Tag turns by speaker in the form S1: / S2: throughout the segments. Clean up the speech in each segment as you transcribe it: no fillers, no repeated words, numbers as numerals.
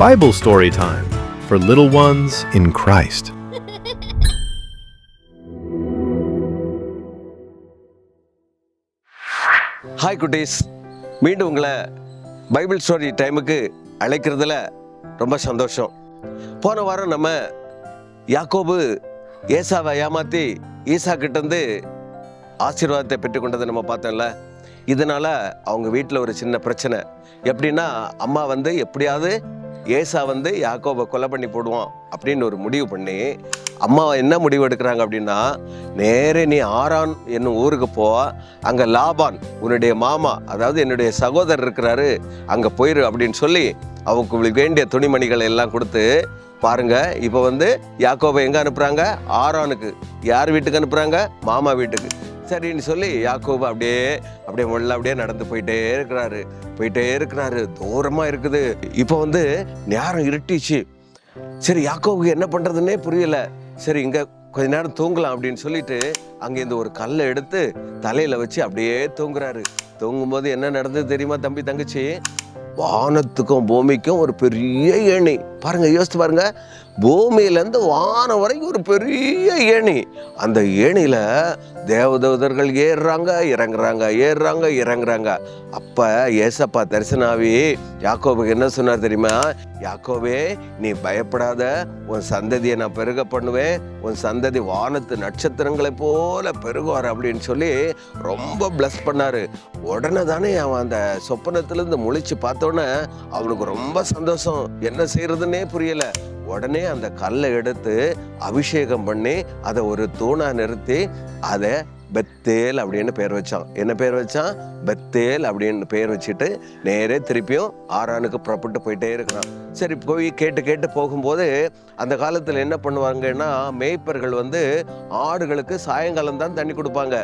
S1: Bible Story Time for little ones in Christ.
S2: Hi குட்டீஸ், மீண்டும் உங்களை பைபிள் ஸ்டோரி டைமுக்கு அழைக்கிறதுல ரொம்ப சந்தோஷம். போன வாரம் நம்ம யாக்கோபு ஏசாவை ஏமாற்றி ஈசா கிட்டேருந்து ஆசீர்வாதத்தை பெற்றுக்கொண்டதை நம்ம பார்த்தோம்ல. இதனால் அவங்க வீட்டில் ஒரு சின்ன பிரச்சனை. எப்படின்னா, அம்மா எப்படியாவது ஏசா யாக்கோபை கொலை பண்ணி போடுவான் அப்படின்னு ஒரு முடிவு பண்ணி, அம்மா என்ன முடிவு எடுக்கிறாங்க அப்படின்னா, நேரே நீ ஆரான் என்னும் ஊருக்கு போ, அங்கே லாபான் உன்னுடைய மாமா, அதாவது என்னுடைய சகோதரர் இருக்கிறாரு, அங்கே போயிரு அப்படின்னு சொல்லி அவங்களுக்கு வேண்டிய துணிமணிகளை எல்லாம் கொடுத்து பாருங்க. இப்போ யாக்கோபை எங்கே அனுப்புகிறாங்க? ஆரானுக்கு. யார் வீட்டுக்கு அனுப்புகிறாங்க? மாமா வீட்டுக்கு. சரின்னு சொல்லி யாக்கோபு அப்படியே நடந்து போயிட்டே இருக்கிறாரு. தூரமாக இருக்குது. இப்போ நேரம் இருட்டிச்சு. சரி, யாக்கோபுக்கு என்ன பண்ணுறதுன்னே புரியலை. சரி, இங்கே கொஞ்ச நேரம் தூங்கலாம் அப்படின்னு சொல்லிட்டு அங்கேருந்து ஒரு கல்லை எடுத்து தலையில் வச்சு அப்படியே தூங்குறாரு. தூங்கும்போது என்ன நடந்தது தெரியுமா தம்பி, தங்கச்சி? வானத்துக்கும் பூமிக்கும் ஒரு பெரிய ஏணி. பாருங்க, யோசித்து பாருங்க. பூமியிலேருந்து வானம் வரைக்கும் ஒரு பெரிய ஏணி. அந்த ஏணியில தேவதூதர்கள் இறங்குறாங்க. அப்ப ஏசப்பா தரிசனாவி யாக்கோபுக்கு என்ன சொன்னார் தெரியுமா? யாக்கோபே, நீ பயப்படாத, உன் சந்ததியை நான் பெருக பண்ணுவேன், உன் சந்ததி வானத்து நட்சத்திரங்களை போல பெருகுவார் அப்படின்னு சொல்லி ரொம்ப பிளஸ் பண்ணாரு. உடனே தானே அவன் அந்த சொப்பனத்திலிருந்து முழிச்சு பார்த்தோன்னே அவனுக்கு ரொம்ப சந்தோஷம். என்ன செய்யறதுன்னே புரியல. உடனே அந்த கல்லை எடுத்து அபிஷேகம் பண்ணி அதை ஒரு தூணா நிறுத்தி அதை பெத்தேல் அப்படின்னு பேர் வச்சான். என்ன பேர் வச்சான்? பெத்தேல் அப்படின்னு பேர் வச்சுட்டு நேரே திருப்பியும் ஆரானுக்கு புறப்பட்டு போயிட்டே இருக்கிறான். சரி, போய் கேட்டு போகும்போது அந்த காலத்தில் என்ன பண்ணுவாங்கன்னா, மேய்ப்பர்கள் ஆடுகளுக்கு சாயங்காலம் தான் தண்ணி கொடுப்பாங்க.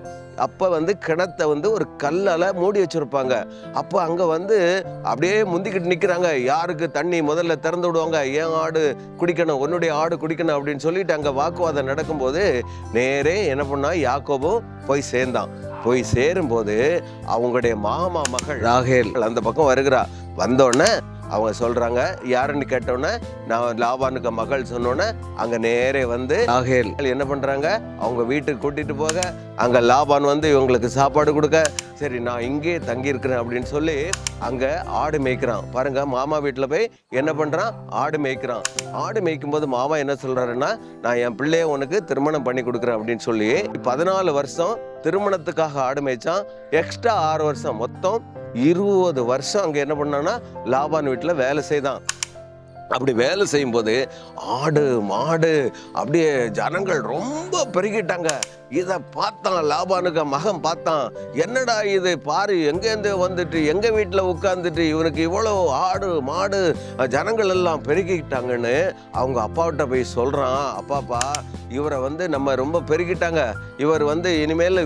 S2: அப்போ கிணத்தை ஒரு கல்லால் மூடி வச்சுருப்பாங்க. அப்போ அங்கே அப்படியே முந்திக்கிட்டு நிற்கிறாங்க. யாருக்கு தண்ணி முதல்ல திறந்து விடுவாங்க? ஏன் ஆடு குடிக்கணும், உன்னுடைய ஆடு குடிக்கணும் அப்படின்னு சொல்லிட்டு அங்கே வாக்குவாதம் நடக்கும்போது நேரே என்ன பண்ணா, யாக்கோபும் போய் சேர்ந்தான். போய் சேரும்போது அவங்களுடைய மாமா மகள் ராகேல் அந்த பக்கம் வருகிறா. வந்தோடனே அவங்க சொல்றாங்க, யாருன்னு கேட்டோன்னே நான் லாபானுக்கு மகள் சொன்னோன்னே அங்க நேரே ராகேல் என்ன பண்றாங்க, அவங்க வீட்டுக்கு கூட்டிட்டு போக, அங்க லாபான் இவங்களுக்கு சாப்பாடு கொடுக்க, சரி நான் இங்கே தங்கி இருக்கிறேன் அப்படின்னு சொல்லி அங்க ஆடு மேய்க்கிறான். பாருங்க, மாமா வீட்டுல போய் என்ன பண்றான்? ஆடு மேய்க்கிறான். ஆடு மேய்க்கும் போது மாமா என்ன சொல்றாருன்னா, நான் என் பிள்ளைய உனக்கு திருமணம் பண்ணி கொடுக்குறேன் அப்படின்னு சொல்லி 14 வருஷம் திருமணத்துக்காக ஆடு மேய்ச்சான். எக்ஸ்ட்ரா 6 வருஷம், மொத்தம் 20 வருஷம் அங்கே என்ன பண்ணான்னா லாபான் வீட்டில் வேலை செய்தான். அப்படி வேலை செய்யும்போது ஆடு மாடு அப்படியே ஜனங்கள் ரொம்ப பெருகிட்டாங்க. இதை பார்த்தான் லாபானுக்கு மகன் பார்த்தான். என்னடா இது பாரு, எங்கேருந்து வந்துட்டு எங்க வீட்டில் உட்காந்துட்டு இவனுக்கு இவ்வளோ ஆடு மாடு ஜனங்கள் எல்லாம் பெருகிட்டாங்கன்னு அவங்க அப்பாவிட்ட போய் சொல்றான். அப்பாப்பா, இவரை நம்ம ரொம்ப பெருகிட்டாங்க, இவர் இனிமேல்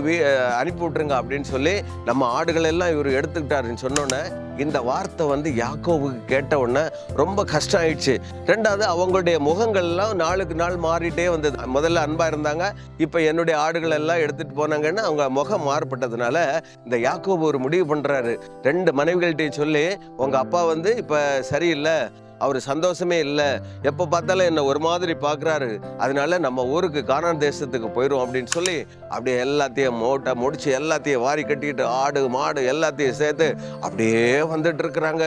S2: அனுப்பி விட்டுருங்க அப்படின்னு சொல்லி நம்ம ஆடுகள் எல்லாம் இவர் எடுத்துக்கிட்டாருன்னு சொன்னோன்னே இந்த வார்த்தை யாக்கோபுக்கு கேட்ட உடனே ரொம்ப கஷ்டம் ஆயிடுச்சு. ரெண்டாவது, அவங்களுடைய முகங்கள்லாம் நாளுக்கு நாள் மாறிட்டே வந்தது. முதல்ல அன்பா இருந்தாங்க, இப்போ என்னுடைய ஆடுகள் எல்லாம் எடுத்துட்டு போனாங்கன்னு அவங்க முகம் மாறுபட்டதுனால இந்த யாக்கோபு ஒரு முடிவு பண்றாரு. 2 மனைவிகள்கிட்டையும் சொல்லி, உங்க அப்பா இப்ப சரியில்லை, அவர் சந்தோஷமே இல்லை, எப்போ பார்த்தாலும் என்ன ஒரு மாதிரி பார்க்குறாரு, அதனால நம்ம ஊருக்கு கானான் தேசத்துக்கு போயிடும் அப்படின்னு சொல்லி அப்படியே எல்லாத்தையும் முடிச்சு எல்லாத்தையும் வாரி கட்டிக்கிட்டு ஆடு மாடு எல்லாத்தையும் சேர்த்து அப்படியே வந்துட்டு இருக்கிறாங்க.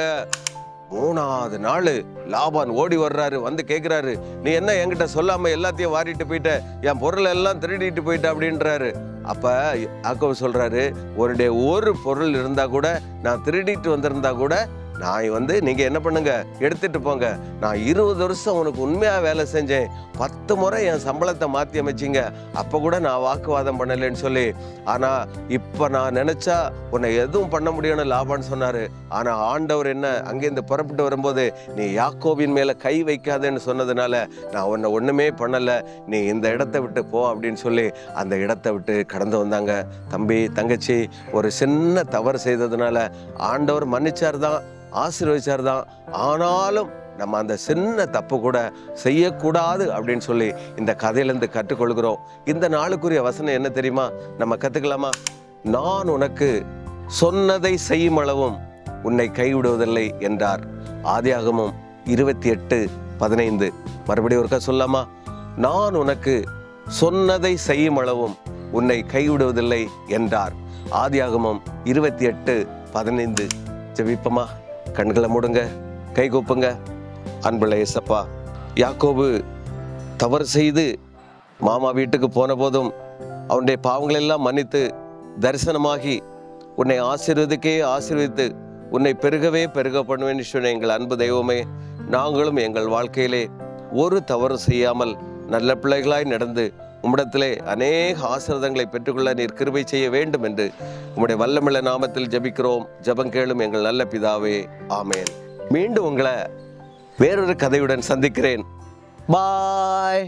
S2: 3ஆவது நாள் லாபான் ஓடி வர்றாரு. கேட்குறாரு, நீ என்ன என்கிட்ட சொல்லாம எல்லாத்தையும் வாரிட்டு போயிட்ட, என் பொருள் எல்லாம் திருடிட்டு போயிட்ட அப்படின்றாரு. அப்ப யாக்கோபு சொல்றாரு, உன்னுடைய ஒரு பொருள் இருந்தா கூட, நான் திருடிட்டு வந்திருந்தா கூட நான் நீங்க என்ன பண்ணுங்க, எடுத்துட்டு போங்க. நான் 20 வருஷம் உனக்கு உண்மையா வேலை செஞ்சேன், 10 முறை என் சம்பளத்தை மாற்றி அமைச்சிங்க, அப்போ கூட நான் வாக்குவாதம் பண்ணலைன்னு சொல்லி. ஆனா இப்போ நான் நினைச்சா உன்னை எதுவும் பண்ண முடியும்னு லாபான் சொன்னாரு. ஆனா ஆண்டவர் என்ன அங்கேருந்து புறப்பட்டு வரும்போது, நீ யாக்கோபின் மேல கை வைக்காதேன்னு சொன்னதுனால நான் உன்னை ஒண்ணுமே பண்ணல, நீ இந்த இடத்தை விட்டு போ அப்படின்னு சொல்லி அந்த இடத்தை விட்டு கடந்து வந்தாங்க. தம்பி தங்கச்சி, ஒரு சின்ன தவறு செய்ததுனால ஆண்டவர் மன்னிச்சார் தான், ஆசீர்வதிச்சார் தான். ஆனாலும் நம்ம அந்த சின்ன தப்பு கூட செய்யக்கூடாது அப்படின்னு சொல்லி இந்த கதையிலேருந்து கற்றுக்கொள்கிறோம். இந்த நாளுக்குரிய வசனம் என்ன தெரியுமா? நம்ம கற்றுக்கலாமா? நான் உனக்கு சொன்னதை செய்யும் அளவும் உன்னை கைவிடுவதில்லை என்றார். ஆதியாகமம் 28:15. மறுபடியும் ஒருக்கா சொல்லாமா? நான் உனக்கு சொன்னதை செய்யும் அளவும் உன்னை கைவிடுவதில்லை என்றார். ஆதியாகமம் 28:15. ஜெபிப்போமா? கண்களை மூடுங்க, கை கூப்புங்க. அன்புள்ள இயேசப்பா, யாக்கோபு தவறு செய்து மாமா வீட்டுக்கு போன போதும் அவனுடைய பாவங்களெல்லாம் மன்னித்து தரிசனமாகி உன்னை ஆசீர்வதித்து உன்னை பெருகவே பெருக பண்ணுவேன்னு சொன்ன எங்கள் அன்பு தெய்வமே, நாங்களும் எங்கள் வாழ்க்கையிலே ஒரு தவறு செய்யாமல் நல்ல பிள்ளைகளாய் நடந்து உம்மிடத்திலே அநேக ஆசீர்வாதங்களை பெற்றுக்கொள்ள நீர் கிருபை செய்ய வேண்டும் என்று உம்முடைய வல்லமில்ல நாமத்தில் ஜெபிக்கிறோம். ஜெபம் கேளும் எங்கள் நல்ல பிதாவே, ஆமேன். மீண்டும் உங்களை வேறொரு கதையுடன் சந்திக்கிறேன். பாய்.